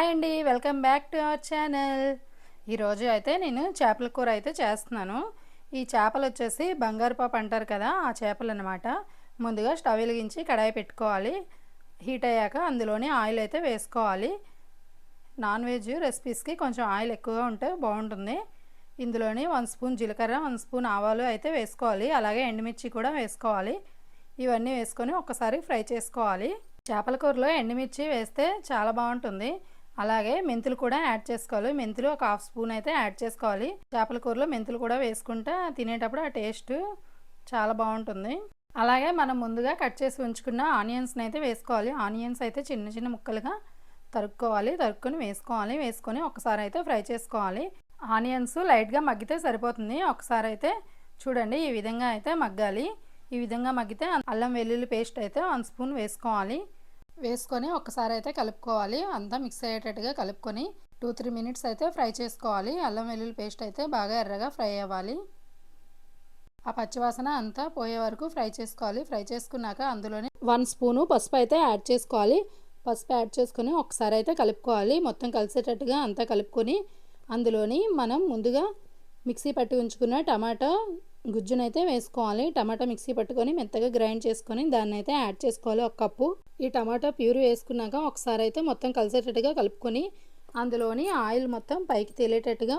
Hi అండి, welcome back to our channel. ఈరోజు అయితే నేను చేపల కూర అయితే చేస్తున్నాను. ఈ చేపలు వచ్చేసి బంగారుపాప అంటారు కదా, ఆ చేపలు అన్నమాట. ముందుగా స్టవ్ వెలిగించి కడాయి పెట్టుకోవాలి. హీట్ అయ్యాక అందులోని ఆయిల్ అయితే వేసుకోవాలి. నాన్ వెజ్ రెసిపీస్కి కొంచెం ఆయిల్ ఎక్కువగా ఉంటే బాగుంటుంది. ఇందులోని 1 స్పూన్ జీలకర్ర, 1 స్పూన్ ఆవాలు అయితే వేసుకోవాలి. అలాగే ఎండుమిర్చి కూడా వేసుకోవాలి. ఇవన్నీ వేసుకొని ఒక్కసారి ఫ్రై చేసుకోవాలి. చేపల కూరలో ఎండుమిర్చి వేస్తే చాలా బాగుంటుంది. అలాగే మెంతులు కూడా యాడ్ చేసుకోవాలి. మెంతులు ఒక 1/2 స్పూన్ అయితే యాడ్ చేసుకోవాలి. చేపల కూరలో మెంతులు కూడా వేసుకుంటే తినేటప్పుడు ఆ టేస్ట్ చాలా బాగుంటుంది. అలాగే మనం ముందుగా కట్ చేసి ఉంచుకున్న ఆనియన్స్ని అయితే వేసుకోవాలి. ఆనియన్స్ అయితే చిన్న చిన్న ముక్కలుగా తరుక్కొని వేసుకొని ఒకసారి అయితే ఫ్రై చేసుకోవాలి. ఆనియన్స్ లైట్గా మగ్గితే సరిపోతుంది. ఒకసారి అయితే చూడండి, ఈ విధంగా అయితే మగ్గాలి. ఈ విధంగా మగ్గితే అల్లం వెల్లుల్లి పేస్ట్ అయితే 1 స్పూన్ వేసుకొని ఒకసారి అయితే కలుపుకోవాలి. అంతా మిక్స్ అయ్యేటట్టుగా కలుపుకొని 2-3 మినిట్స్ అయితే ఫ్రై చేసుకోవాలి. అల్లం వెల్లుల్లి పేస్ట్ అయితే బాగా ఎర్రగా ఫ్రై అవ్వాలి. ఆ పచ్చివాసన అంతా పోయే వరకు ఫ్రై చేసుకోవాలి. ఫ్రై చేసుకున్నాక అందులోనే 1 స్పూను పసుపు అయితే యాడ్ చేసుకోవాలి. పసుపు యాడ్ చేసుకొని ఒకసారి అయితే కలుపుకోవాలి. మొత్తం కలిసేటట్టుగా అంతా కలుపుకొని అందులోని మనం ముందుగా మిక్సీ పట్టి ఉంచుకున్న టమాటా గుజ్జునైతే వేసుకోవాలి. టమాటా మిక్సీ పట్టుకొని మెత్తగా గ్రైండ్ చేసుకొని దాన్ని అయితే యాడ్ చేసుకోవాలి. 1 కప్పు ఈ టమాటా ప్యూరీ వేసుకున్నాక ఒకసారి అయితే మొత్తం కలిసేటట్టుగా కలుపుకొని అందులోని ఆయిల్ మొత్తం పైకి తేలేటట్టుగా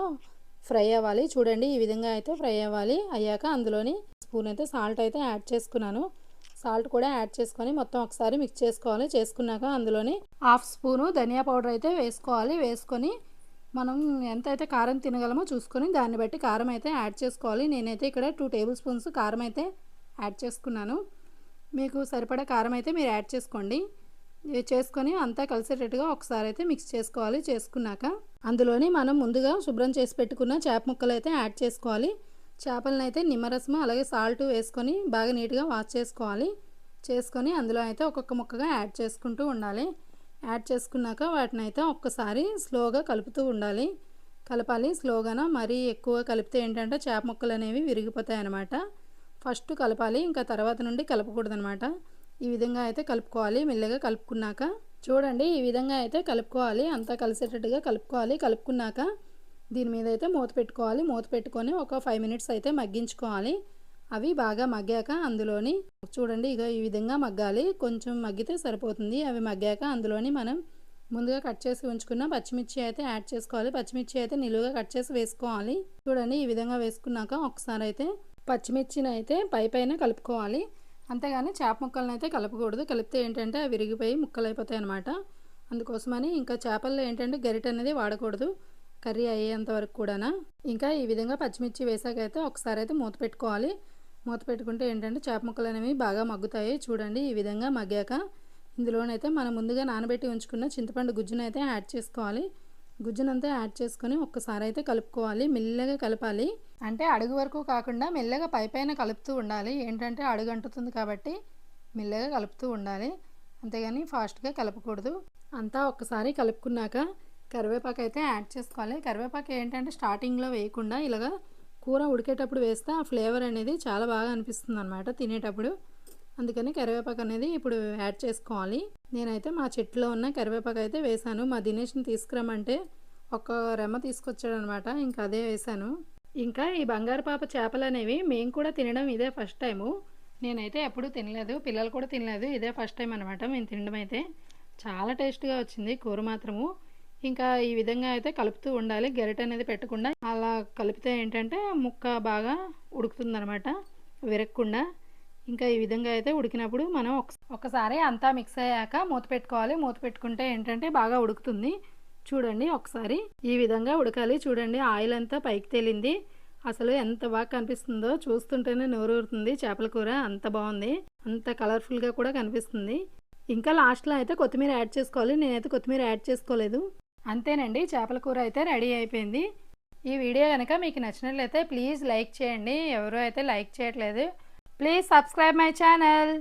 ఫ్రై అవ్వాలి. చూడండి, ఈ విధంగా అయితే ఫ్రై అవ్వాలి. అయ్యాక అందులోని స్పూన్ అయితే సాల్ట్ అయితే యాడ్ చేసుకున్నాను. సాల్ట్ కూడా యాడ్ చేసుకొని మొత్తం ఒకసారి మిక్స్ చేసుకోవాలి. చేసుకున్నాక అందులోని 1/2 స్పూను ధనియా పౌడర్ అయితే వేసుకొని మనం ఎంతైతే కారం తినగలమో చూసుకొని దాన్ని బట్టి కారం అయితే యాడ్ చేసుకోవాలి. నేనైతే ఇక్కడ 2 టేబుల్ స్పూన్స్ కారం అయితే యాడ్ చేసుకున్నాను. మీకు సరిపడా కారం అయితే మీరు యాడ్ చేసుకోండి. చేసుకొని అంతా కలిసేటట్టుగా ఒకసారి అయితే మిక్స్ చేసుకోవాలి. చేసుకున్నాక అందులోని మనం ముందుగా శుభ్రం చేసి పెట్టుకున్న చేప ముక్కలు అయితే యాడ్ చేసుకోవాలి. చేపలను అయితే నిమ్మరసం అలాగే సాల్ట్ వేసుకొని బాగా నీట్గా వాష్ చేసుకోవాలి. చేసుకొని అందులో అయితే ఒక్కొక్క ముక్కగా యాడ్ చేసుకుంటూ ఉండాలి. యాడ్ చేసుకున్నాక వాటిని అయితే ఒక్కసారి స్లోగా కలపాలి స్లోగాన. మరీ ఎక్కువ కలిపితే ఏంటంటే చేప ముక్కలు అనేవి విరిగిపోతాయి అన్నమాట. ఫస్ట్ కలపాలి, ఇంకా తర్వాత నుండి కలపకూడదు అనమాట. ఈ విధంగా అయితే కలుపుకోవాలి. మెల్లగా కలుపుకున్నాక చూడండి, ఈ విధంగా అయితే కలుపుకోవాలి. అంతా కలిసేటట్టుగా కలుపుకున్నాక దీని మీద అయితే మూత పెట్టుకొని ఒక 5 మినిట్స్ అయితే మగ్గించుకోవాలి. అవి బాగా మగ్గాక అందులోని చూడండి, ఇక ఈ విధంగా మగ్గాలి. కొంచెం మగ్గితే సరిపోతుంది. అవి మగ్గాక అందులోని మనం ముందుగా కట్ చేసి ఉంచుకున్న పచ్చిమిర్చి అయితే యాడ్ చేసుకోవాలి. పచ్చిమిర్చి అయితే నిలువుగా కట్ చేసి వేసుకోవాలి. చూడండి, ఈ విధంగా వేసుకున్నాక ఒకసారి అయితే పచ్చిమిర్చిని అయితే పైన కలుపుకోవాలి. అంతేగాని చేప ముక్కలను అయితే కలపకూడదు. కలిపితే ఏంటంటే అవి విరిగిపోయి ముక్కలు అయిపోతాయి అన్నమాట. అందుకోసమని ఇంకా చేపల్లో ఏంటంటే గరిటె అనేది వాడకూడదు కర్రీ అయ్యేంత వరకు కూడా. ఇంకా ఈ విధంగా పచ్చిమిర్చి వేసాక అయితే ఒకసారి అయితే మూత పెట్టుకోవాలి. మూత పెట్టుకుంటే ఏంటంటే చేప ముక్కలు అనేవి బాగా మగ్గుతాయి. చూడండి, ఈ విధంగా మగ్గాక ఇందులోనైతే మనం ముందుగా నానబెట్టి ఉంచుకున్న చింతపండు గుజ్జునైతే యాడ్ చేసుకోవాలి. గుజ్జునంతా యాడ్ చేసుకొని ఒక్కసారి అయితే కలుపుకోవాలి. మెల్లగా కలపాలి. అంటే అడుగు వరకు కాకుండా మెల్లగా పైన కలుపుతూ ఉండాలి. ఏంటంటే అడుగు అంటుతుంది కాబట్టి మెల్లగా కలుపుతూ ఉండాలి. అంతేగాని ఫాస్ట్గా కలపకూడదు. అంతా ఒక్కసారి కలుపుకున్నాక కరివేపాకు అయితే యాడ్ చేసుకోవాలి. కరివేపాకు ఏంటంటే స్టార్టింగ్లో వేయకుండా ఇలాగా కూర ఉడికేటప్పుడు వేస్తే ఆ ఫ్లేవర్ అనేది చాలా బాగా అనిపిస్తుంది అనమాట తినేటప్పుడు. అందుకని కరివేపాకు అనేది ఇప్పుడు యాడ్ చేసుకోవాలి. నేనైతే మా చెట్టులో ఉన్న కరివేపాకు అయితే వేశాను. మా దినేష్ని తీసుకురమ్మంటే ఒక రెమ్మ తీసుకొచ్చాడు అనమాట. ఇంకా అదే వేశాను. ఇంకా ఈ బంగారు పాప చేపలు అనేవి మేము కూడా తినడం ఇదే ఫస్ట్ టైము. నేనైతే ఎప్పుడూ తినలేదు, పిల్లలు కూడా తినలేదు. ఇదే ఫస్ట్ టైం అనమాట మేము తినడం. అయితే చాలా టేస్ట్గా వచ్చింది కూర మాత్రము. ఇంకా ఈ విధంగా అయితే కలుపుతూ ఉండాలి. గరిటె అనేది పెట్టకుండా అలా కలిపితే ఏంటంటే ముక్క బాగా ఉడుకుతుందనమాట, విరగకుండా. ఇంకా ఈ విధంగా అయితే ఉడికినప్పుడు మనం ఒకసారి అంతా మిక్స్ అయ్యాక మూత పెట్టుకోవాలి. మూత పెట్టుకుంటే ఏంటంటే బాగా ఉడుకుతుంది. చూడండి, ఒకసారి ఈ విధంగా ఉడకాలి. చూడండి, ఆయిల్ అంతా పైకి తేలింది. అసలు ఎంత బాగా కనిపిస్తుందో చూస్తుంటేనే నోరూరుతుంది. చేపల కూర అంత బాగుంది, అంత కలర్ఫుల్గా కూడా కనిపిస్తుంది. ఇంకా లాస్ట్లో అయితే కొత్తిమీర యాడ్ చేసుకోవాలి. నేనైతే కొత్తిమీర యాడ్ చేసుకోలేదు. అంతేనండి, చేపల కూర అయితే రెడీ అయిపోయింది. ఈ వీడియో కనుక మీకు నచ్చినట్లయితే ప్లీజ్ లైక్ చేయండి. ఎవరో అయితే లైక్ చేయట్లేదు. Please subscribe my channel.